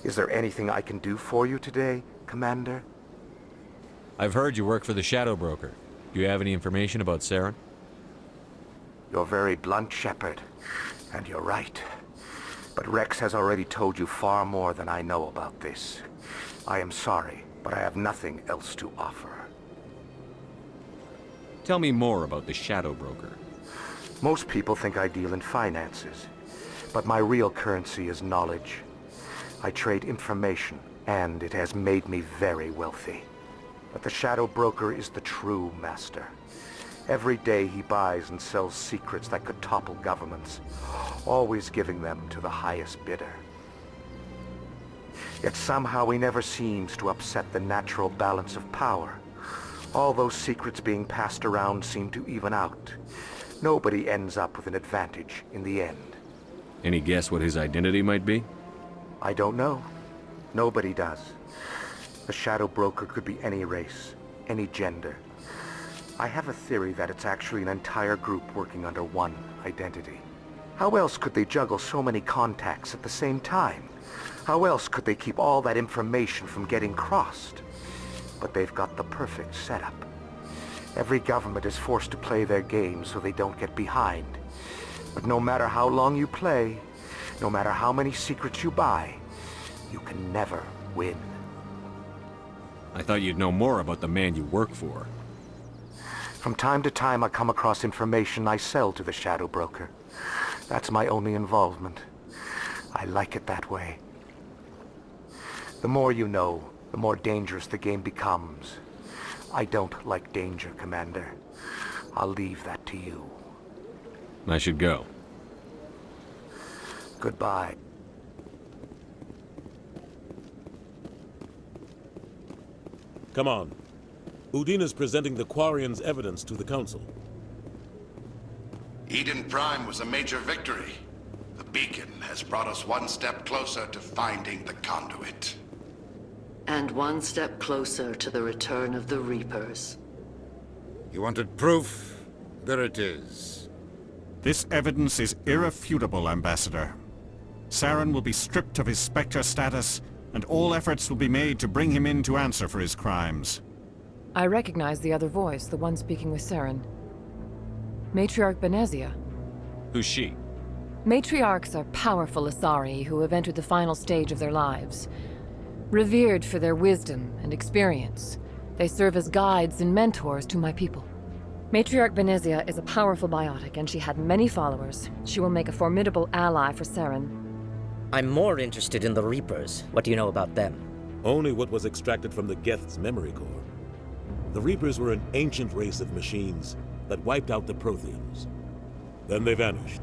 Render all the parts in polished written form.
Is there anything I can do for you today, Commander? I've heard you work for the Shadow Broker. Do you have any information about Saren? You're very blunt, Shepard. And you're right. But Rex has already told you far more than I know about this. I am sorry, but I have nothing else to offer. Tell me more about the Shadow Broker. Most people think I deal in finances, but my real currency is knowledge. I trade information, and it has made me very wealthy. But the Shadow Broker is the true master. Every day he buys and sells secrets that could topple governments, always giving them to the highest bidder. Yet somehow he never seems to upset the natural balance of power. All those secrets being passed around seem to even out. Nobody ends up with an advantage in the end. Any guess what his identity might be? I don't know. Nobody does. The Shadow Broker could be any race, any gender. I have a theory that it's actually an entire group working under one identity. How else could they juggle so many contacts at the same time? How else could they keep all that information from getting crossed? But they've got the perfect setup. Every government is forced to play their game so they don't get behind. But no matter how long you play, no matter how many secrets you buy, you can never win. I thought you'd know more about the man you work for. From time to time I come across information I sell to the Shadow Broker. That's my only involvement. I like it that way. The more you know, the more dangerous the game becomes. I don't like danger, Commander. I'll leave that to you. I should go. Goodbye. Come on. Udine is presenting the Quarians' evidence to the Council. Eden Prime was a major victory. The beacon has brought us one step closer to finding the conduit. And one step closer to the return of the Reapers. You wanted proof? There it is. This evidence is irrefutable, Ambassador. Saren will be stripped of his Spectre status, and all efforts will be made to bring him in to answer for his crimes. I recognize the other voice, the one speaking with Saren. Matriarch Benezia. Who's she? Matriarchs are powerful Asari who have entered the final stage of their lives. Revered for their wisdom and experience, they serve as guides and mentors to my people. Matriarch Benezia is a powerful biotic, and she had many followers. She will make a formidable ally for Saren. I'm more interested in the Reapers. What do you know about them? Only what was extracted from the Geth's memory core. The Reapers were an ancient race of machines that wiped out the Protheans. Then they vanished.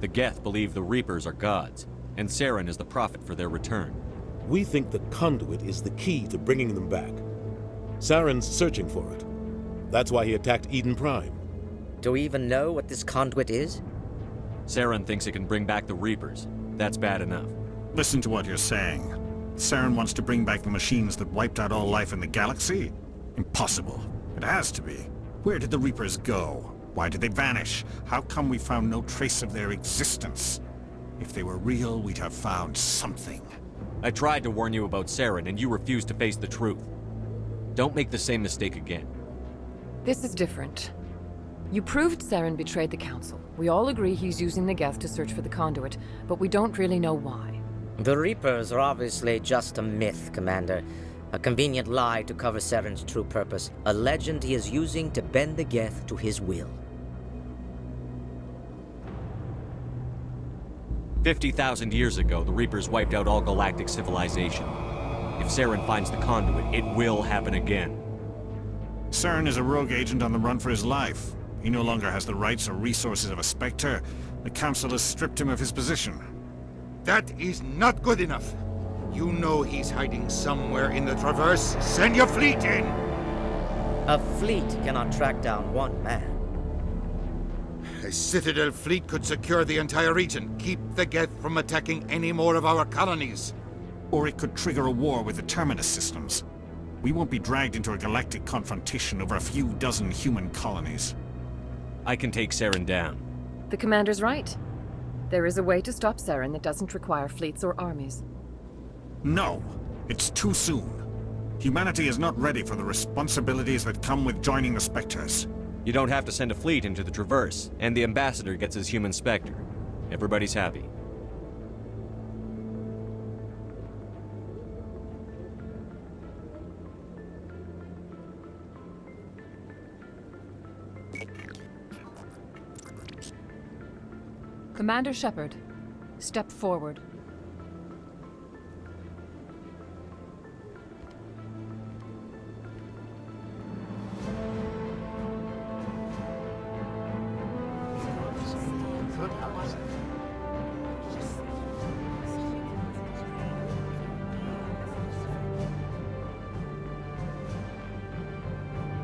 The Geth believe the Reapers are gods, and Saren is the prophet for their return. We think the conduit is the key to bringing them back. Saren's searching for it. That's why he attacked Eden Prime. Do we even know what this conduit is? Saren thinks it can bring back the Reapers. That's bad enough. Listen to what you're saying. Saren wants to bring back the machines that wiped out all life in the galaxy? Impossible. It has to be. Where did the Reapers go? Why did they vanish? How come we found no trace of their existence? If they were real, we'd have found something. I tried to warn you about Saren, and you refused to face the truth. Don't make the same mistake again. This is different. You proved Saren betrayed the Council. We all agree he's using the Geth to search for the conduit, but we don't really know why. The Reapers are obviously just a myth, Commander. A convenient lie to cover Saren's true purpose. A legend he is using to bend the Geth to his will. 50,000 years ago, the Reapers wiped out all galactic civilization. If Saren finds the conduit, it will happen again. Saren is a rogue agent on the run for his life. He no longer has the rights or resources of a Spectre. The Council has stripped him of his position. That is not good enough. You know he's hiding somewhere in the Traverse. Send your fleet in! A fleet cannot track down one man. A Citadel fleet could secure the entire region, keep the Geth from attacking any more of our colonies. Or it could trigger a war with the Terminus systems. We won't be dragged into a galactic confrontation over a few dozen human colonies. I can take Saren down. The Commander's right. There is a way to stop Saren that doesn't require fleets or armies. No, it's too soon. Humanity is not ready for the responsibilities that come with joining the Spectres. You don't have to send a fleet into the Traverse, and the ambassador gets his human Spectre. Everybody's happy. Commander Shepard, step forward.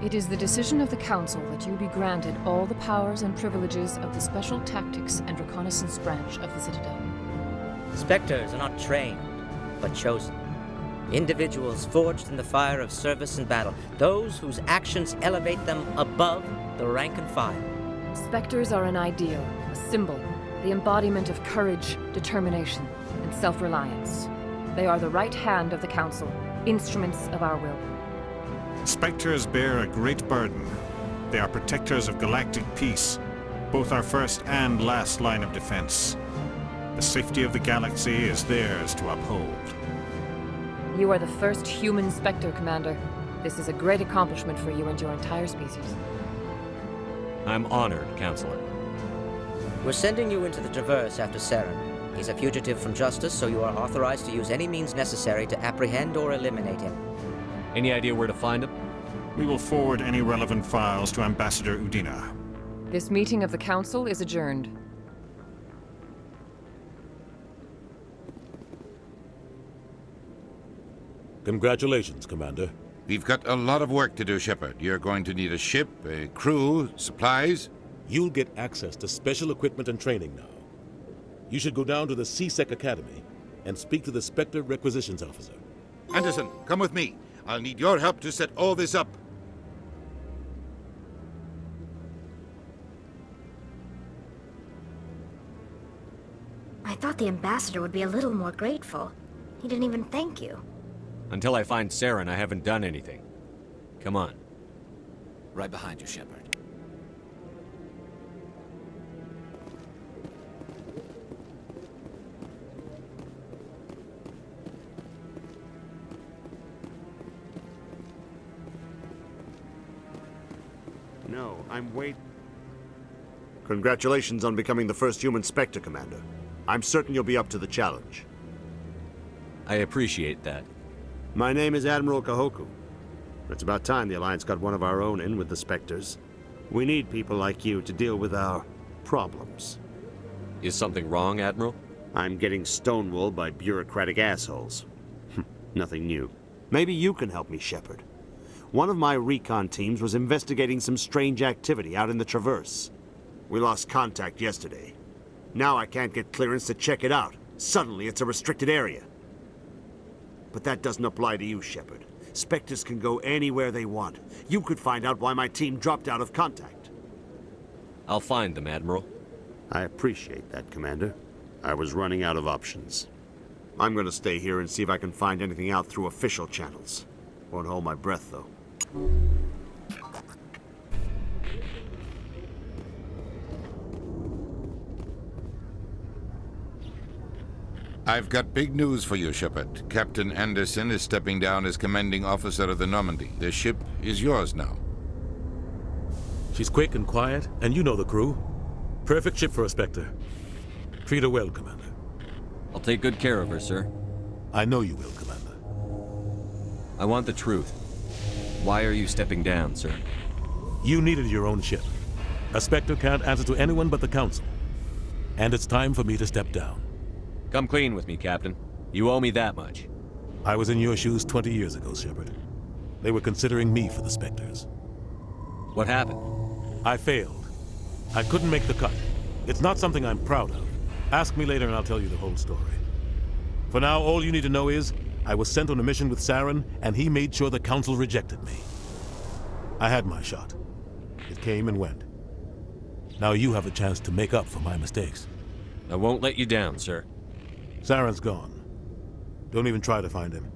It is the decision of the Council that you be granted all the powers and privileges of the Special Tactics and Reconnaissance Branch of the Citadel. Spectres are not trained, but chosen. Individuals forged in the fire of service and battle, those whose actions elevate them above the rank and file. Spectres are an ideal, a symbol, the embodiment of courage, determination, and self-reliance. They are the right hand of the Council, instruments of our will. Spectres bear a great burden. They are protectors of galactic peace, both our first and last line of defense. The safety of the galaxy is theirs to uphold. You are the first human Spectre, Commander. This is a great accomplishment for you and your entire species. I'm honored, Counselor. We're sending you into the Traverse after Saren. He's a fugitive from justice, so you are authorized to use any means necessary to apprehend or eliminate him. Any idea where to find him? We will forward any relevant files to Ambassador Udina. This meeting of the Council is adjourned. Congratulations, Commander. We've got a lot of work to do, Shepard. You're going to need a ship, a crew, supplies. You'll get access to special equipment and training now. You should go down to the C-Sec Academy and speak to the Spectre Requisitions Officer. Anderson, come with me. I'll need your help to set all this up. I thought the ambassador would be a little more grateful. He didn't even thank you. Until I find Saren, I haven't done anything. Come on. Right behind you, Shepard. No, I'm wait. Congratulations on becoming the first human Spectre, Commander. I'm certain you'll be up to the challenge. I appreciate that. My name is Admiral Kahoku. It's about time the Alliance got one of our own in with the Spectres. We need people like you to deal with our problems. Is something wrong, Admiral? I'm getting stonewalled by bureaucratic assholes. Nothing new. Maybe you can help me, Shepard. One of my recon teams was investigating some strange activity out in the Traverse. We lost contact yesterday. Now I can't get clearance to check it out. Suddenly it's a restricted area. But that doesn't apply to you, Shepard. Spectres can go anywhere they want. You could find out why my team dropped out of contact. I'll find them, Admiral. I appreciate that, Commander. I was running out of options. I'm gonna stay here and see if I can find anything out through official channels. Won't hold my breath, though. I've got big news for you, Shepard. Captain Anderson is stepping down as commanding officer of the Normandy. The ship is yours now. She's quick and quiet, and you know the crew. Perfect ship for a Spectre. Treat her well, Commander. I'll take good care of her, sir. I know you will, Commander. I want the truth. Why are you stepping down, sir? You needed your own ship. A Spectre can't answer to anyone but the Council. And it's time for me to step down. Come clean with me, Captain. You owe me that much. I was in your shoes 20 years ago, Shepard. They were considering me for the Spectres. What happened? I failed. I couldn't make the cut. It's not something I'm proud of. Ask me later and I'll tell you the whole story. For now, all you need to know is, I was sent on a mission with Saren, and he made sure the Council rejected me. I had my shot. It came and went. Now you have a chance to make up for my mistakes. I won't let you down, sir. Saren's gone. Don't even try to find him.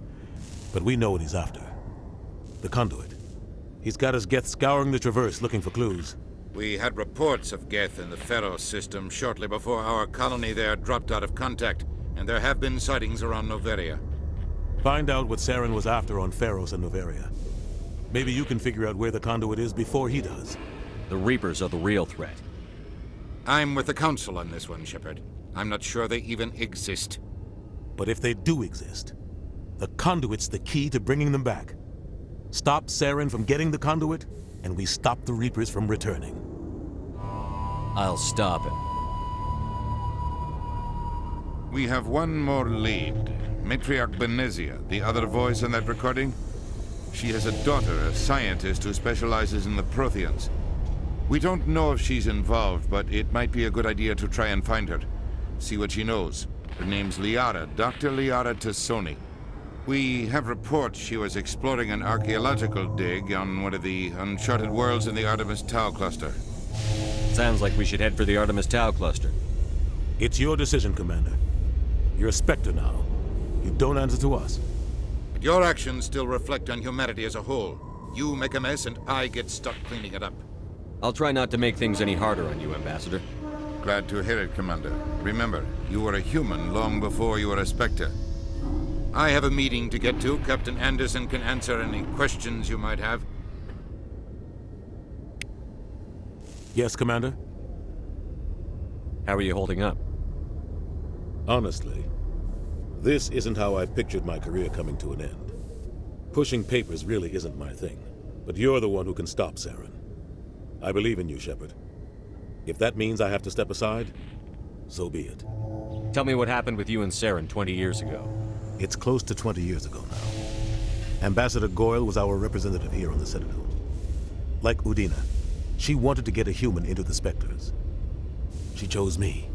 But we know what he's after. The conduit. He's got his Geth scouring the Traverse looking for clues. We had reports of Geth in the Pharos system shortly before our colony there dropped out of contact, and there have been sightings around Noveria. Find out what Saren was after on Pharos and Noveria. Maybe you can figure out where the conduit is before he does. The Reapers are the real threat. I'm with the Council on this one, Shepard. I'm not sure they even exist. But if they do exist, the conduit's the key to bringing them back. Stop Saren from getting the conduit, and we stop the Reapers from returning. I'll stop him. We have one more lead. Matriarch Benezia, the other voice in that recording. She has a daughter, a scientist who specializes in the Protheans. We don't know if she's involved, but it might be a good idea to try and find her. See what she knows. Her name's Liara, Dr. Liara Tassoni. We have reports she was exploring an archaeological dig on one of the uncharted worlds in the Artemis Tau cluster. Sounds like we should head for the Artemis Tau cluster. It's your decision, Commander. You're a Spectre now. You don't answer to us. But your actions still reflect on humanity as a whole. You make a mess and I get stuck cleaning it up. I'll try not to make things any harder on you, Ambassador. Glad to hear it, Commander. Remember, you were a human long before you were a Spectre. I have a meeting to get to. Captain Anderson can answer any questions you might have. Yes, Commander? How are you holding up? Honestly, this isn't how I pictured my career coming to an end. Pushing papers really isn't my thing, but you're the one who can stop Saren. I believe in you, Shepard. If that means I have to step aside, so be it. Tell me what happened with you and Saren 20 years ago. It's close to 20 years ago now. Ambassador Goyle was our representative here on the Citadel. Like Udina, she wanted to get a human into the Spectres. She chose me.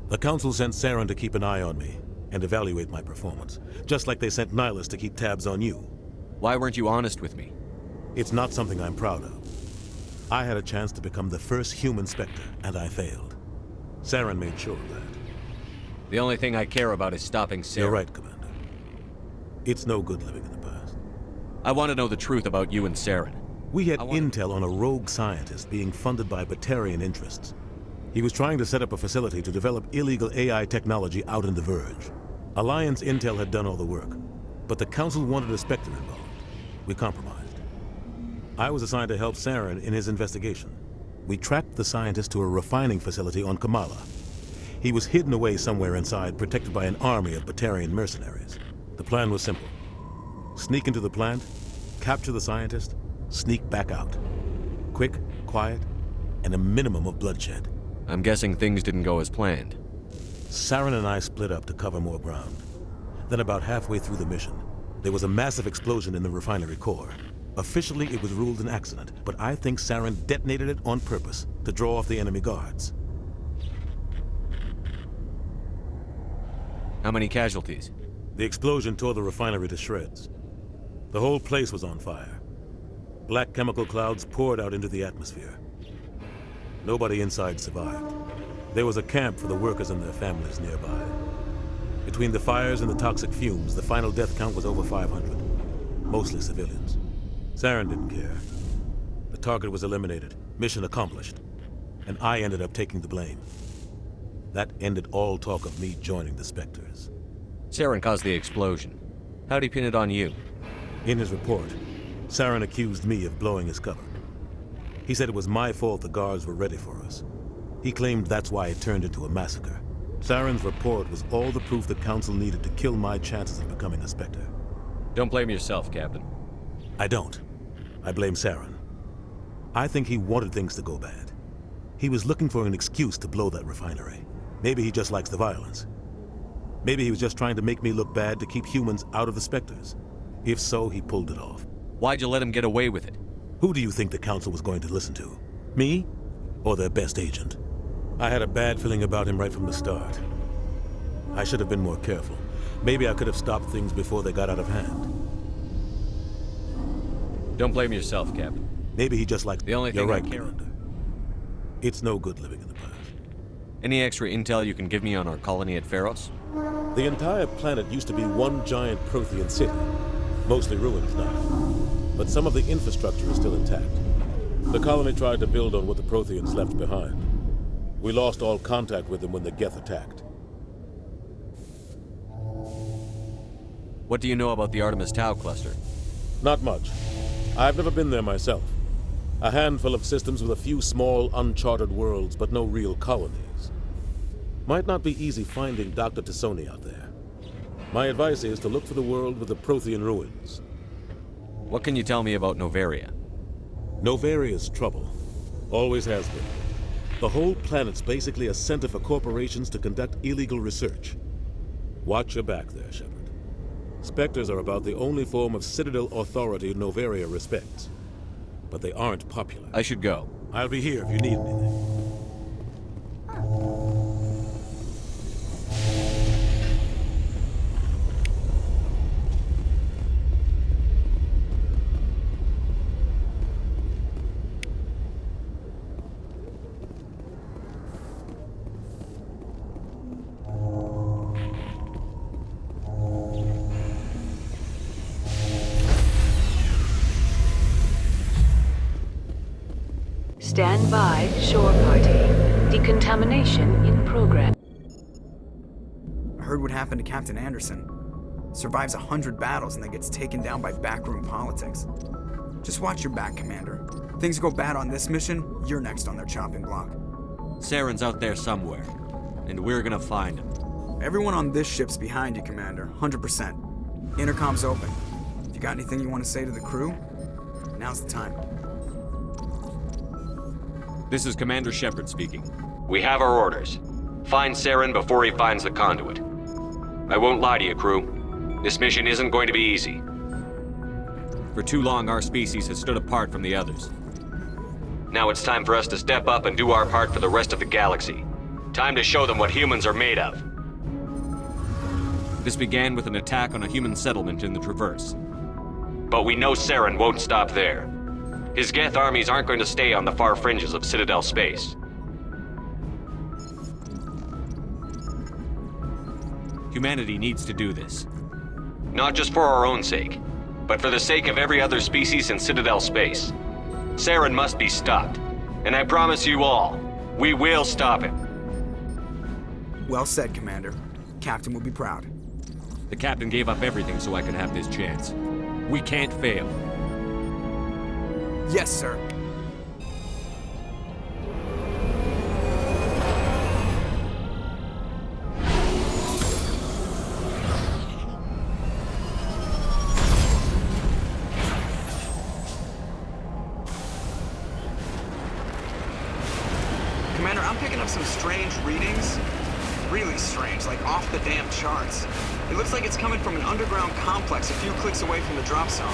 The Council sent Saren to keep an eye on me and evaluate my performance, just like they sent Nihilus to keep tabs on you. Why weren't you honest with me? It's not something I'm proud of. I had a chance to become the first human Spectre, and I failed. Saren made sure of that. The only thing I care about is stopping Saren. You're right, Commander. It's no good living in the past. I want to know the truth about you and Saren. We had intel on a rogue scientist being funded by Batarian interests. He was trying to set up a facility to develop illegal AI technology out in the Verge. Alliance intel had done all the work, but the Council wanted a Spectre involved. We compromised. I was assigned to help Saren in his investigation. We tracked the scientist to a refining facility on Kamala. He was hidden away somewhere inside, protected by an army of Batarian mercenaries. The plan was simple. Sneak into the plant, capture the scientist, sneak back out. Quick, quiet, and a minimum of bloodshed. I'm guessing things didn't go as planned. Saren and I split up to cover more ground. Then about halfway through the mission, there was a massive explosion in the refinery core. Officially, it was ruled an accident, but I think Saren detonated it on purpose to draw off the enemy guards. How many casualties? The explosion tore the refinery to shreds. The whole place was on fire. Black chemical clouds poured out into the atmosphere. Nobody inside survived. There was a camp for the workers and their families nearby. Between the fires and the toxic fumes, the final death count was over 500. Mostly civilians. Saren didn't care. The target was eliminated, mission accomplished, and I ended up taking the blame. That ended all talk of me joining the Spectres. Saren caused the explosion. How'd he pin it on you? In his report, Saren accused me of blowing his cover. He said it was my fault the guards were ready for us. He claimed that's why it turned into a massacre. Saren's report was all the proof the Council needed to kill my chances of becoming a Spectre. Don't blame yourself, Captain. I don't. I blame Saren. I think he wanted things to go bad. He was looking for an excuse to blow that refinery. Maybe he just likes the violence. Maybe he was just trying to make me look bad to keep humans out of the Spectres. If so, he pulled it off. Why'd you let him get away with it? Who do you think the Council was going to listen to? Me? Or their best agent? I had a bad feeling about him right from the start. I should have been more careful. Maybe I could have stopped things before they got out of hand. Don't blame yourself, Captain. Maybe he just likes... The only thing You're right, I care Commander. It's no good living in the past. Any extra intel you can give me on our colony at Pharos? The entire planet used to be one giant Prothean city, mostly ruins now. But some of the infrastructure is still intact. The colony tried to build on what the Protheans left behind. We lost all contact with them when the Geth attacked. What do you know about the Artemis Tau cluster? Not much. I've never been there myself. A handful of systems with a few small, uncharted worlds, but no real colonies. Might not be easy finding Dr. Tassoni out there. My advice is to look for the world with the Prothean ruins. What can you tell me about Novaria? Novaria's trouble. Always has been. The whole planet's basically a center for corporations to conduct illegal research. Watch your back there, Shepard. Spectres are about the only form of Citadel authority Novaria respects. But they aren't popular. I should go. I'll be here if you need anything. Stand by, shore party. Decontamination in progress. I heard what happened to Captain Anderson. Survives 100 battles and then gets taken down by backroom politics. Just watch your back, Commander. Things go bad on this mission, you're next on their chopping block. Saren's out there somewhere, and we're gonna find him. Everyone on this ship's behind you, Commander. 100%. Intercom's open. If you got anything you want to say to the crew, now's the time. This is Commander Shepard speaking. We have our orders. Find Saren before he finds the conduit. I won't lie to you, crew. This mission isn't going to be easy. For too long, our species has stood apart from the others. Now it's time for us to step up and do our part for the rest of the galaxy. Time to show them what humans are made of. This began with an attack on a human settlement in the Traverse. But we know Saren won't stop there. His Geth armies aren't going to stay on the far fringes of Citadel space. Humanity needs to do this. Not just for our own sake, but for the sake of every other species in Citadel space. Saren must be stopped. And I promise you all, we will stop him. Well said, Commander. Captain will be proud. The Captain gave up everything so I could have this chance. We can't fail. Yes, sir. Commander, I'm picking up some strange readings. Really strange, like off the damn charts. It looks like it's coming from an underground complex a few clicks away from the drop zone.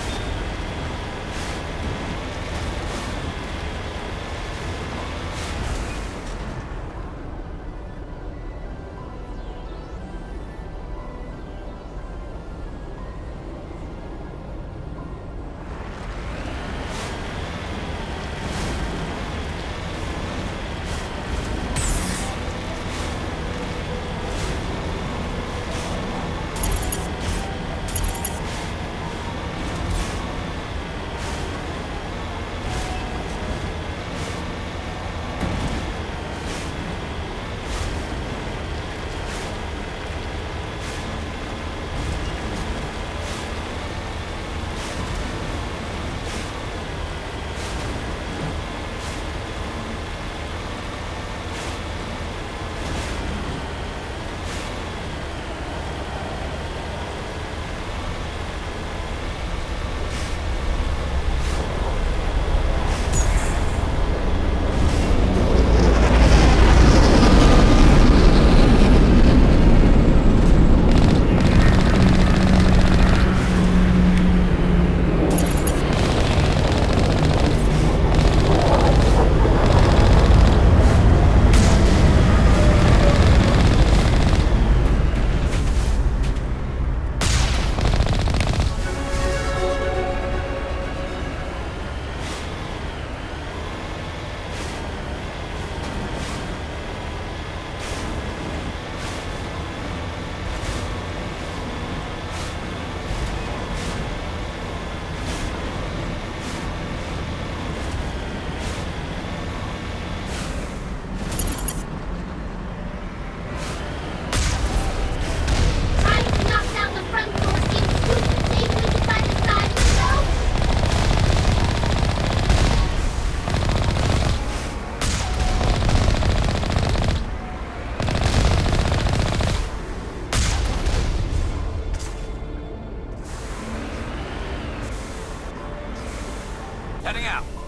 Heading out.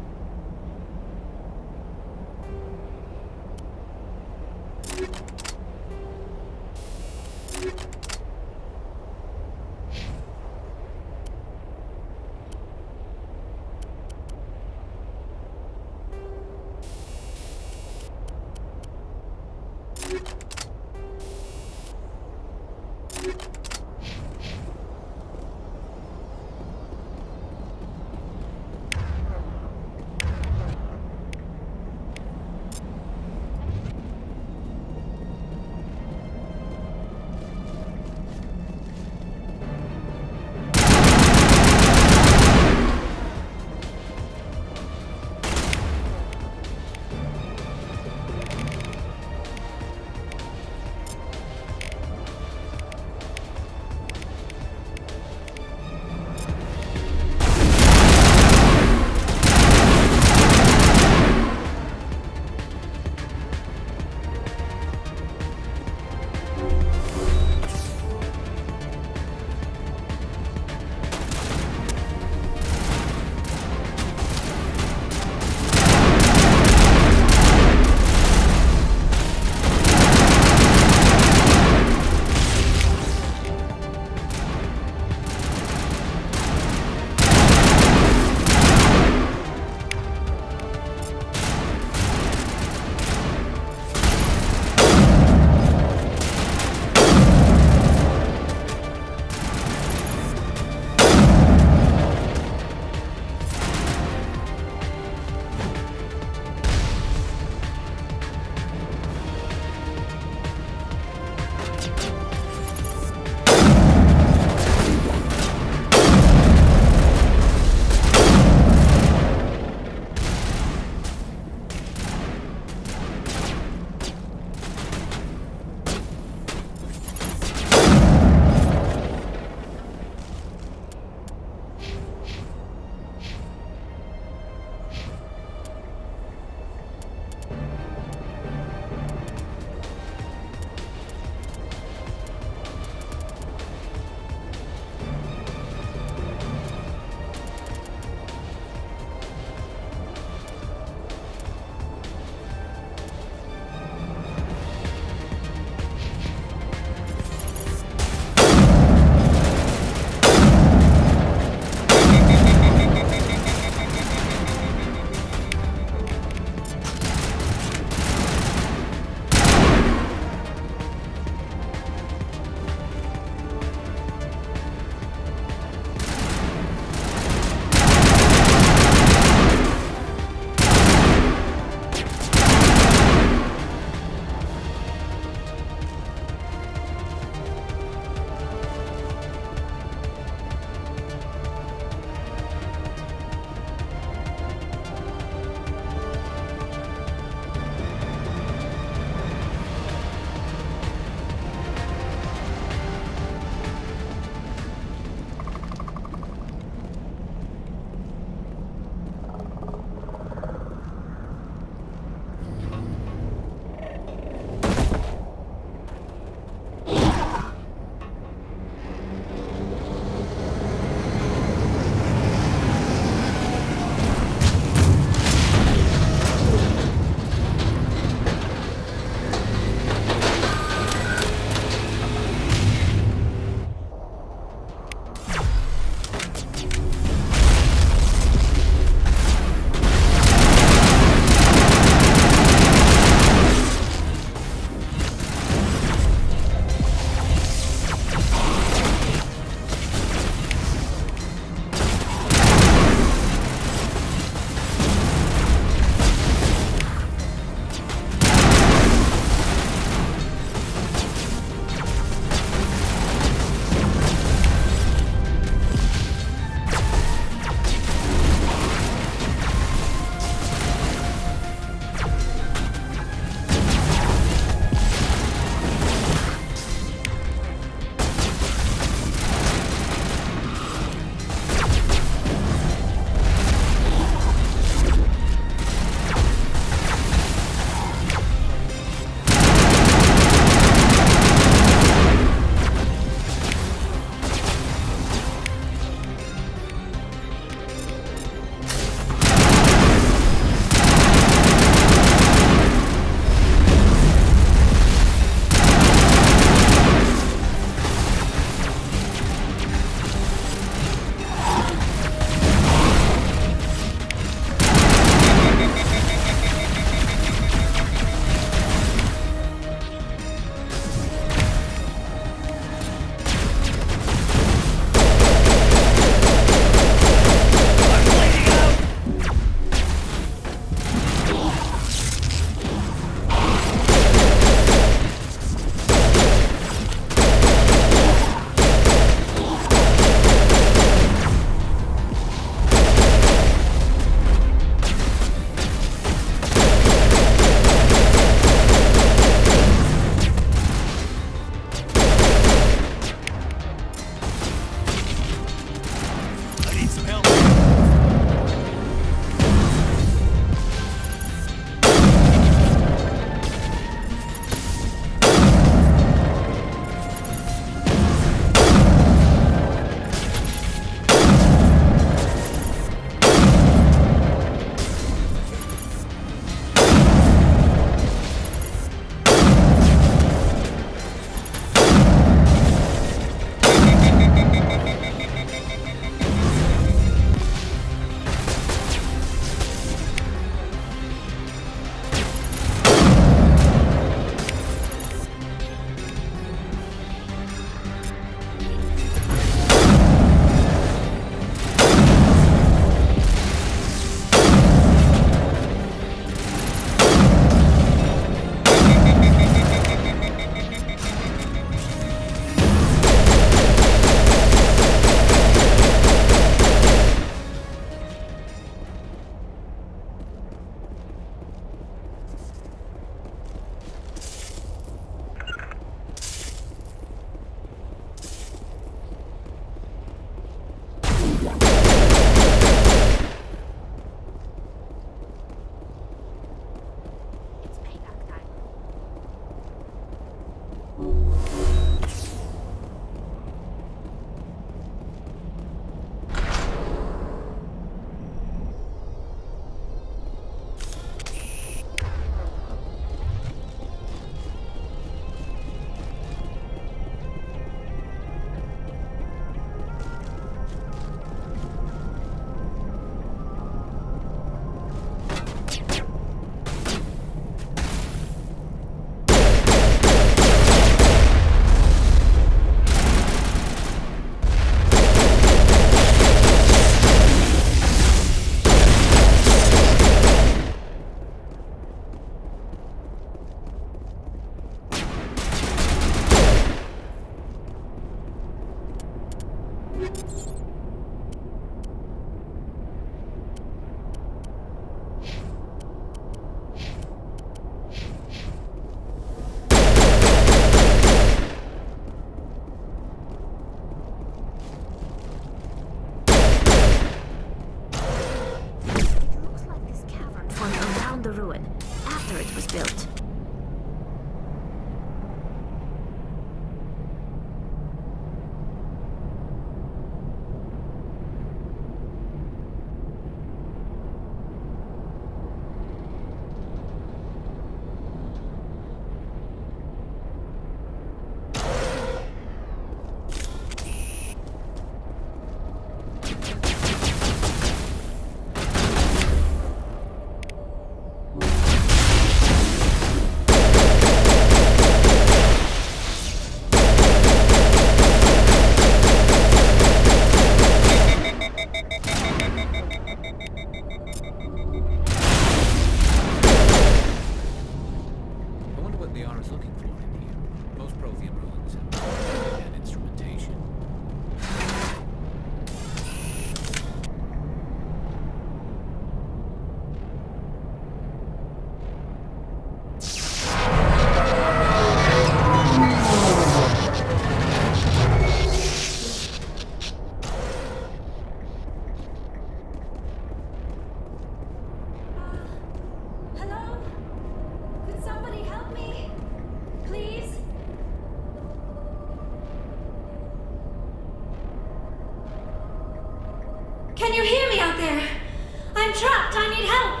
I need help!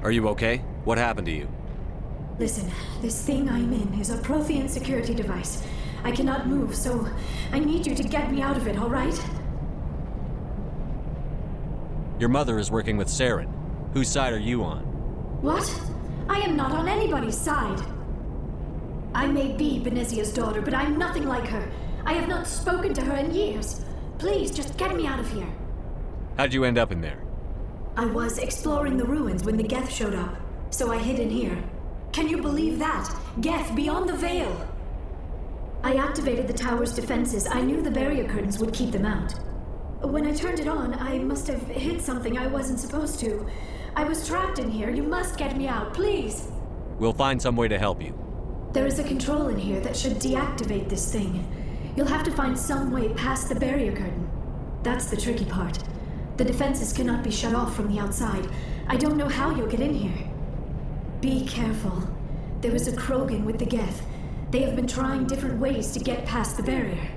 Are you okay? What happened to you? Listen, this thing I'm in is a Prothean security device. I cannot move, so I need you to get me out of it, all right? Your mother is working with Saren. Whose side are you on? What? I am not on anybody's side. I may be Benezia's daughter, but I'm nothing like her. I have not spoken to her in years. Please, just get me out of here. How'd you end up in there? I was exploring the ruins when the Geth showed up, so I hid in here. Can you believe that? Geth beyond the veil! I activated the tower's defenses. I knew the barrier curtains would keep them out. When I turned it on, I must have hit something I wasn't supposed to. I was trapped in here. You must get me out, please! We'll find some way to help you. There is a control in here that should deactivate this thing. You'll have to find some way past the barrier curtain. That's the tricky part. The defenses cannot be shut off from the outside. I don't know how you'll get in here. Be careful. There is a Krogan with the Geth. They have been trying different ways to get past the barrier.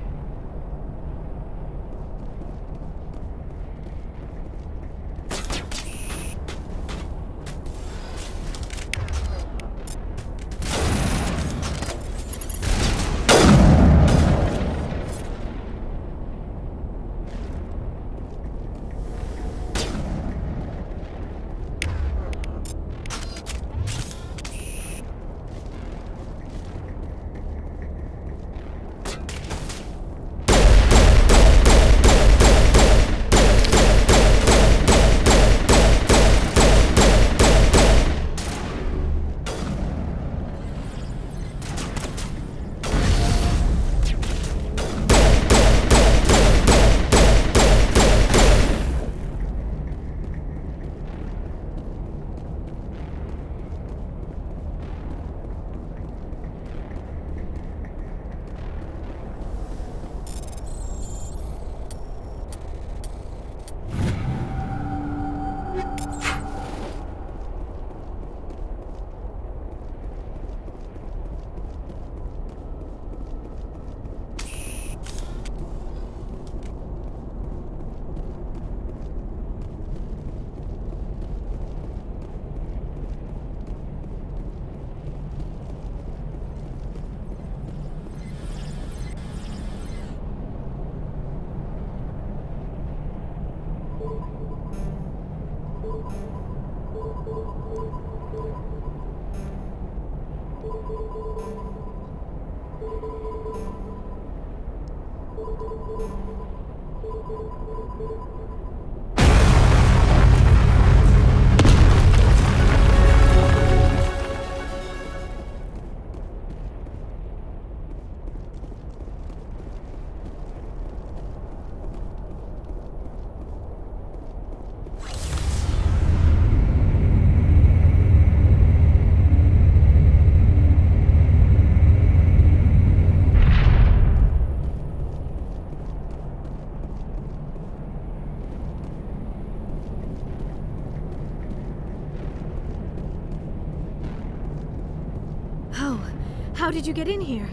How did you get in here?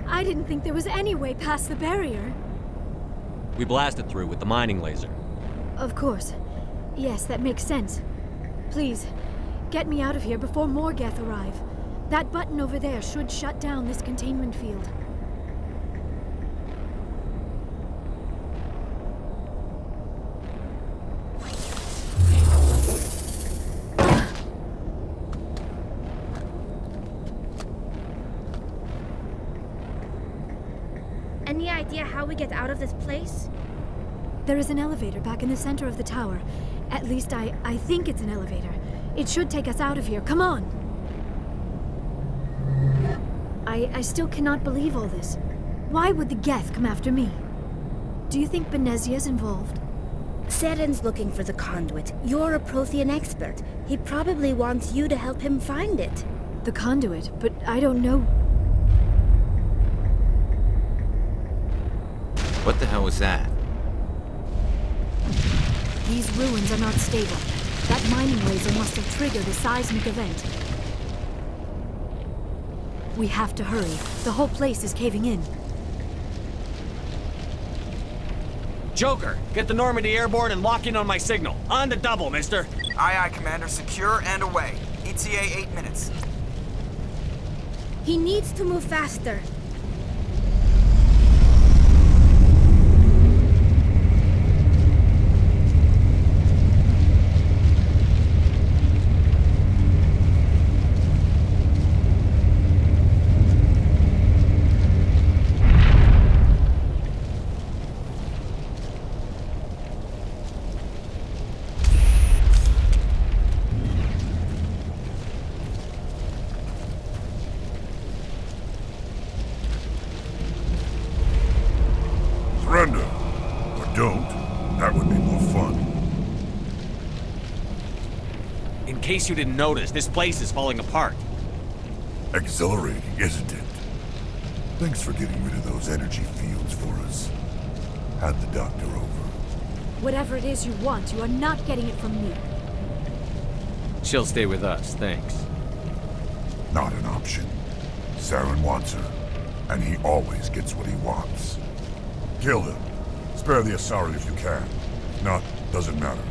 I didn't think there was any way past the barrier. We blasted through with the mining laser. Of course. Yes, that makes sense. Please, get me out of here before more Geth arrive. That button over there should shut down this containment field. Any idea how we get out of this place? There is an elevator back in the center of the tower. At least I think it's an elevator. It should take us out of here. Come on! I still cannot believe all this. Why would the Geth come after me? Do you think Benezia's involved? Saren's looking for the conduit. You're a Prothean expert. He probably wants you to help him find it. The conduit? But I don't know... What the hell was that? These ruins are not stable. That mining laser must have triggered a seismic event. We have to hurry. The whole place is caving in. Joker, get the Normandy airborne and lock in on my signal. On the double, mister. Aye, aye, Commander. Secure and away. ETA 8 minutes. He needs to move faster. Surrender. Or don't. That would be more fun. In case you didn't notice, this place is falling apart. Exhilarating, isn't it? Thanks for getting rid of those energy fields for us. Hand the doctor over. Whatever it is you want, you are not getting it from me. She'll stay with us, thanks. Not an option. Saren wants her, and he always gets what he wants. Kill him. Spare the Asari if you can. If not, doesn't matter.